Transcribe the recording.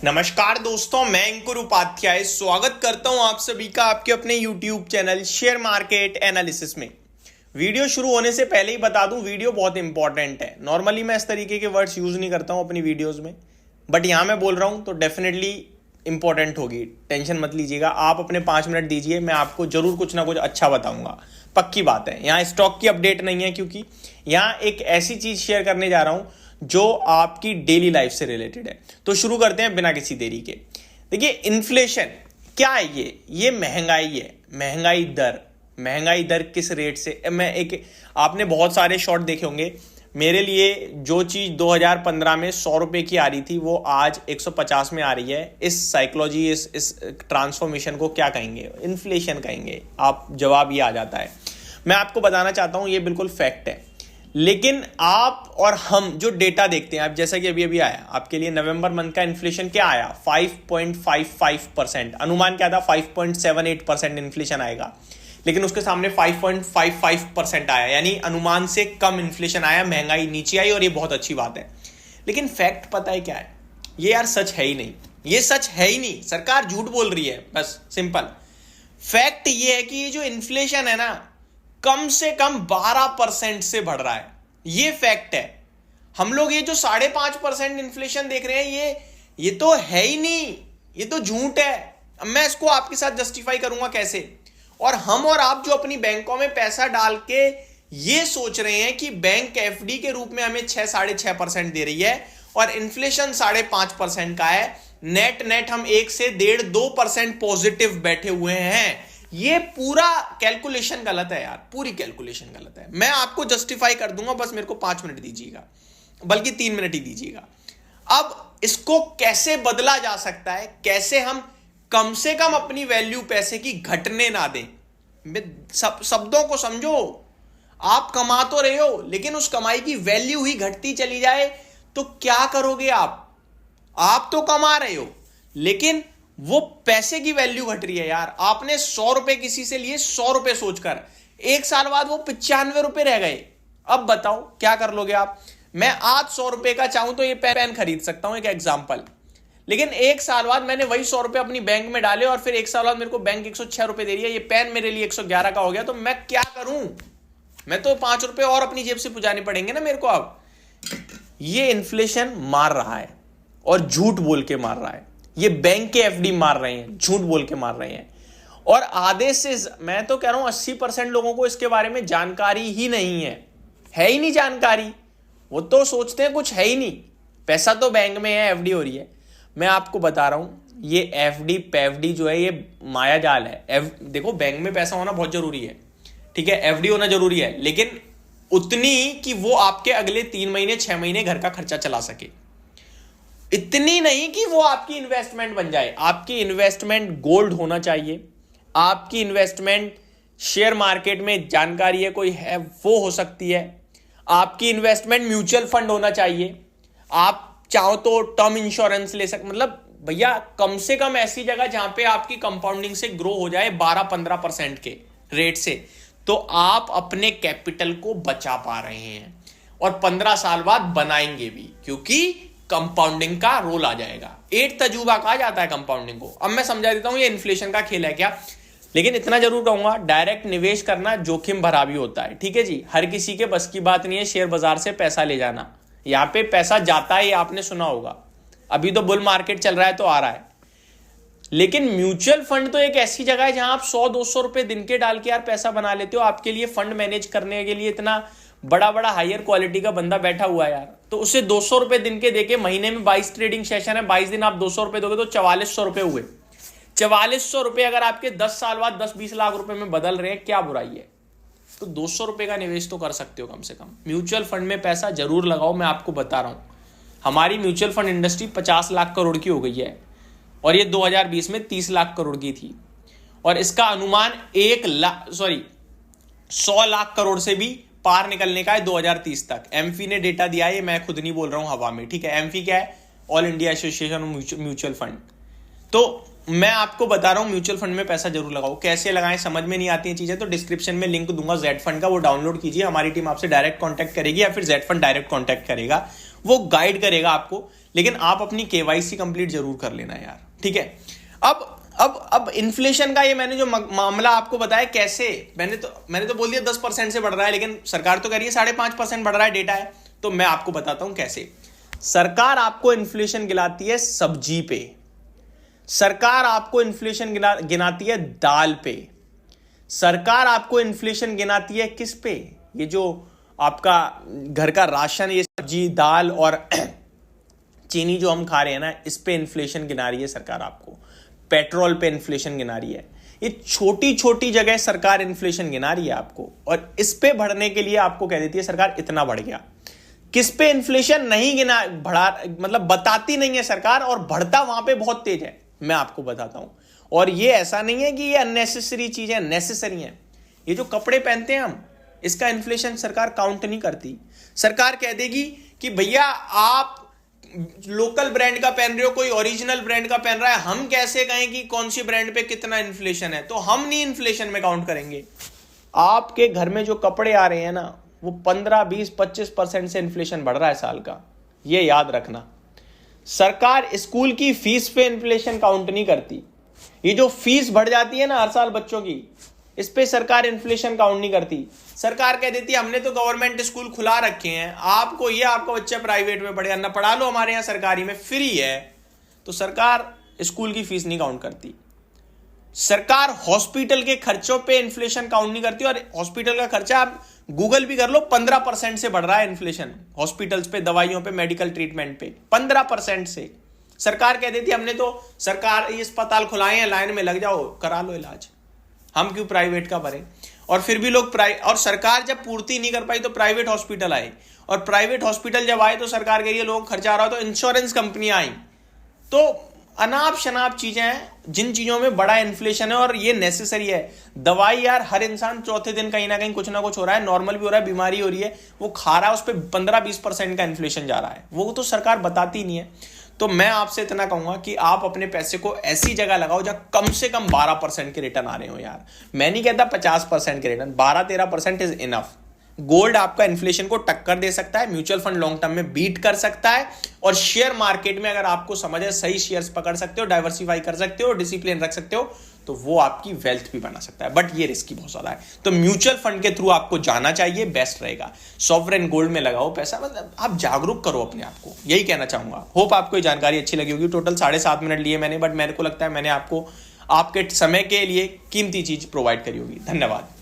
नमस्कार दोस्तों, मैं अंकुर उपाध्याय स्वागत करता हूं आप सभी का आपके अपने YouTube channel share market analysis में। वीडियो शुरू होने से पहले ही बता दूं, वीडियो बहुत इंपॉर्टेंट है। नॉर्मली मैं इस तरीके के वर्ड्स यूज नहीं करता हूं अपनी वीडियोस में, बट यहां मैं बोल रहा हूं तो डेफिनेटली इंपॉर्टेंट होगी। टेंशन मत लीजिएगा, आप अपने 5 मिनट दीजिए, मैं आपको जरूर कुछ ना कुछ अच्छा बताऊंगा, पक्की बात है। यहाँ स्टॉक की अपडेट नहीं है, क्योंकि यहाँ एक ऐसी चीज शेयर करने जा रहा हूं जो आपकी डेली लाइफ से रिलेटेड है। तो शुरू करते हैं बिना किसी देरी के। देखिए, इन्फ्लेशन क्या है? ये महंगाई है, महंगाई दर किस रेट से? आपने बहुत सारे शॉर्ट देखे होंगे। मेरे लिए जो चीज 2015 में 100 रुपए की आ रही थी, वो आज 150 में आ रही है। इस साइकोलॉजी, इस ट्रांसफॉर्मेशन को क्या कहेंगे? इन्फ्लेशन कहेंगे। आप जवाब ये आ जाता है। मैं आपको बताना चाहता हूं, ये बिल्कुल फैक्ट है। लेकिन आप और हम जो डेटा देखते हैं, आप जैसा कि अभी आया आपके लिए, नवंबर मंथ का इन्फ्लेशन क्या आया? 5.55%। अनुमान क्या था? 5.78% इन्फ्लेशन आएगा, लेकिन उसके सामने 5.55% आया, यानी अनुमान से कम इन्फ्लेशन आया। महंगाई नीचे आई और ये बहुत अच्छी बात है। लेकिन फैक्ट पता है क्या है? ये यार सच है ही नहीं, ये सच है ही नहीं। सरकार झूठ बोल रही है, बस सिंपल फैक्ट ये है कि ये जो इन्फ्लेशन है ना, कम से कम 12% से बढ़ रहा है। ये फैक्ट है। हम लोग ये जो 5.5% इन्फ्लेशन देख रहे हैं, ये तो है ही नहीं, ये तो झूठ है। अब मैं इसको आपके साथ जस्टिफाई करूंगा कैसे? और हम और आप जो अपनी बैंकों में पैसा डाल के ये सोच रहे हैं कि बैंक एफडी के रूप में हमें 6-6.5% दे रही है और इन्फ्लेशन 5.5% का है, नेट हम 1 से 1.5-2% पॉजिटिव बैठे हुए हैं। ये पूरा कैलकुलेशन गलत है यार, पूरी कैलकुलेशन गलत है। मैं आपको जस्टिफाई कर दूंगा, बस मेरे को 5 मिनट दीजिएगा, बल्कि 3 मिनट ही दीजिएगा। अब इसको कैसे बदला जा सकता है? कैसे हम कम से कम अपनी वैल्यू पैसे की घटने ना दें? शब्दों को समझो। आप कमा तो रहे हो, लेकिन उस कमाई की वैल्यू ही घटती चली जाए तो क्या करोगे आप तो कमा रहे हो, लेकिन वो पैसे की वैल्यू घट रही है यार। आपने 100 रुपए किसी से लिए, 100 रुपए सोचकर, 1 साल बाद वो 95 रुपए रह गए। अब बताओ क्या कर लोगे आप? मैं आज 100 रुपए का चाहूं तो ये पेन खरीद सकता हूं, एक एग्जांपल। लेकिन 1 साल बाद मैंने वही 100 रुपए अपनी बैंक में डाले और फिर 1 साल बाद मेरे को बैंक 106 रुपए दे रही है। ये पेन मेरे लिए 111 का हो गया, तो मैं क्या करूं? मैं तो 5 रुपए और अपनी जेब से पुजाने पड़ेंगे ना मेरे को। अब ये इन्फ्लेशन मार रहा है और झूठ बोल के मार रहा है। ये बैंक के एफडी मार रहे हैं, झूठ बोल के मार रहे हैं। और आधे से, मैं तो कह रहा हूं 80% लोगों को इसके बारे में जानकारी ही नहीं है ही नहीं जानकारी। वो तो सोचते हैं कुछ है ही नहीं, पैसा तो बैंक में है, एफडी हो रही है। मैं आपको बता रहा हूं, ये एफडी पैफडी जो है, ये माया जाल है। देखो, बैंक में पैसा होना बहुत जरूरी है, ठीक है, एफडी होना जरूरी है, लेकिन उतनी कि वो आपके अगले 3 महीने 6 महीने घर का खर्चा चला सके। इतनी नहीं कि वो आपकी इन्वेस्टमेंट बन जाए। आपकी इन्वेस्टमेंट गोल्ड होना चाहिए, आपकी इन्वेस्टमेंट शेयर मार्केट में जानकारी है कोई है वो हो सकती है, आपकी इन्वेस्टमेंट म्यूचुअल फंड होना चाहिए, आप चाहो तो टर्म इंश्योरेंस ले सकते। मतलब भैया, कम से कम ऐसी जगह जहां पे आपकी कंपाउंडिंग से ग्रो हो जाए 12-15% के रेट से, तो आप अपने कैपिटल को बचा पा रहे हैं और 15 साल बाद बनाएंगे भी, क्योंकि कंपाउंडिंग का रोल आ जाएगा। 8 तजुर्बा कहा जाता है कंपाउंडिंग को। अब मैं समझा देता हूं ये इन्फ्लेशन का खेल है क्या, लेकिन इतना जरूर कहूंगा, डायरेक्ट निवेश करना जोखिम भरा भी होता है, ठीक है जी। हर किसी के बस की बात नहीं है शेयर बाजार से पैसा ले जाना। यहां पे पैसा जाता है, आपने सुना होगा। अभी तो बुल मार्केट चल रहा है तो आ रहा है, लेकिन म्यूचुअल फंड तो एक ऐसी जगह है जहां आप 100-200 रुपए दिन के डाल के यार पैसा बना लेते हो। आपके लिए फंड मैनेज करने के लिए इतना बड़ा हायर क्वालिटी का बंदा बैठा हुआ है यार, तो उसे 200 रुपए दिन के देके, महीने में 22 ट्रेडिंग सेशन है, 22 दिन आप 200 रुपए दोगे तो 4400 रुपए हुए। 4400 रुपए अगर आपके 10 साल बाद 10-20 लाख रुपए में बदल रहे हैं, क्या बुराई है? तो 200 रुपए का निवेश तो कर सकते हो कम से कम। म्यूचुअल फंड में पैसा जरूर लगाओ। मैं आपको बता रहा हूं, हमारी mutual fund industry 50 lakh crore की हो गई है और ये 2020 में 30 लाख करोड़ की थी, और इसका अनुमान 100 लाख करोड़ से भी पार निकलने का है 2030 तक। एमफी ने डेटा दिया है, ये मैं खुद नहीं बोल रहा हूं हवा में, ठीक है। एमफी क्या है? All India association of mutual fund. तो मैं आपको बता रहा हूं, म्यूचुअल फंड में पैसा जरूर लगाओ। कैसे लगाएं समझ में नहीं आती हैं चीजें, तो डिस्क्रिप्शन में लिंक दूंगा जेड फंड का, वो डाउनलोड कीजिए। हमारी टीम आपसे डायरेक्ट कांटेक्ट करेगी या फिर जेड फंड डायरेक्ट कांटेक्ट करेगा। वो गाइड करेगा आपको, लेकिन आप अपनी केवाईसी कंप्लीट जरूर कर लेना यार, ठीक है। अब इन्फ्लेशन का ये मैंने जो मामला आपको बताया कैसे, मैंने तो बोल दिया 10% से बढ़ रहा है, लेकिन सरकार तो कह रही है 5.5% बढ़ रहा है, डेटा है। तो मैं आपको बताता हूं कैसे। सरकार आपको इन्फ्लेशन गिनाती है सब्जी पे, सरकार आपको इन्फ्लेशन गिनाती है दाल पे, सरकार आपको इन्फ्लेशन गिनाती है किस पे, ये जो आपका घर का राशन, ये सब्जी दाल और चीनी जो हम खा रहे हैं ना, इस पे इन्फ्लेशन गिना रही है सरकार आपको। पेट्रोल पे इन्फ्लेशन गिना रही है। ये छोटी छोटी जगह सरकार इन्फ्लेशन गिना रही है आपको, और इस पे बढ़ने के लिए आपको कह देती है सरकार इतना बढ़ गया। किस पे इन्फ्लेशन नहीं गिना, बढ़ा मतलब बताती नहीं है सरकार, और बढ़ता वहां पे बहुत तेज है, मैं आपको बताता हूं। और ये ऐसा नहीं है कि ये अननेसेसरी चीजें, नेसेसरी हैं। ये जो कपड़े पहनते हैं हम, इसका इन्फ्लेशन सरकार काउंट नहीं करती। सरकार कह देगी कि भैया आप लोकल ब्रांड का पहन रहे हो, कोई ओरिजिनल ब्रांड का पहन रहा है, हम कैसे कहें कि कौन सी ब्रांड पे कितना इन्फ्लेशन है? तो हम नहीं इन्फ्लेशन में काउंट करेंगे। आपके घर में जो कपड़े आ रहे हैं ना, वो 15, 20, 25% से इन्फ्लेशन बढ़ रहा है साल का, ये याद रखना। सरकार स्कूल की फीस पे इन्फ्लेशन काउंट नहीं करती। ये जो फीस बढ़ जाती है ना हर साल बच्चों की, इस पे सरकार इन्फ्लेशन काउंट नहीं करती। सरकार कह देती है हमने तो गवर्नमेंट स्कूल खुला रखे हैं, आपको ये आपका बच्चा प्राइवेट में पढ़ेगा ना, पढ़ा लो, हमारे यहाँ सरकारी में फ्री है। तो सरकार स्कूल की फीस नहीं काउंट करती। सरकार हॉस्पिटल के खर्चों पे इन्फ्लेशन काउंट नहीं करती, और हॉस्पिटल का खर्चा आप गूगल भी कर लो, 15% से बढ़ रहा है इन्फ्लेशन हॉस्पिटल्स पे, दवाइयों पे, मेडिकल ट्रीटमेंट पे 15% से। सरकार कह देती है हमने तो सरकारी अस्पताल खुलाए हैं, लाइन में लग जाओ, करा लो इलाज, हम क्यों प्राइवेट का भरें। और फिर भी लोग और सरकार जब पूर्ति नहीं कर पाई तो प्राइवेट हॉस्पिटल आए, और प्राइवेट हॉस्पिटल जब आए तो सरकार कह रही है लोगों को खर्चा आ रहा हो, तो इंश्योरेंस कंपनियां आई। तो अनाप शनाप चीजें हैं जिन चीजों में बड़ा इन्फ्लेशन है, और ये नेसेसरी है। दवाई यार हर इंसान चौथे दिन कहीं ना कहीं कुछ ना कुछ हो रहा है, नॉर्मल भी हो रहा है, बीमारी हो रही है, वो खा रहा है, उस पर 15-20% का इन्फ्लेशन जा रहा है, वो तो सरकार बताती नहीं है। तो मैं आपसे इतना कहूंगा कि आप अपने पैसे को ऐसी जगह लगाओ जहां कम से कम 12% के रिटर्न आ रहे हो यार। मैं नहीं कहता 50% के रिटर्न, 12-13% इज इनफ। गोल्ड आपका इन्फ्लेशन को टक्कर दे सकता है, म्यूचुअल फंड लॉन्ग टर्म में बीट कर सकता है, और शेयर मार्केट में अगर आपको समझ है सही शेयर्स पकड़ सकते हो, डाइवर्सिफाई कर सकते हो, डिसिप्लिन रख सकते हो, तो वो आपकी वेल्थ भी बना सकता है। बट ये रिस्की बहुत ज्यादा है, तो म्यूचुअल फंड के थ्रू आपको जाना चाहिए, बेस्ट रहेगा। सॉवरेन गोल्ड में लगाओ पैसा, मतलब आप जागरूक करो अपने आप को, यही कहना चाहूंगा। होप आपको ये जानकारी अच्छी लगी होगी। टोटल 7.5 मिनट लिए मैंने, बट मेरे को लगता है मैंने आपको आपके समय के लिए कीमती चीज प्रोवाइड करी होगी। धन्यवाद।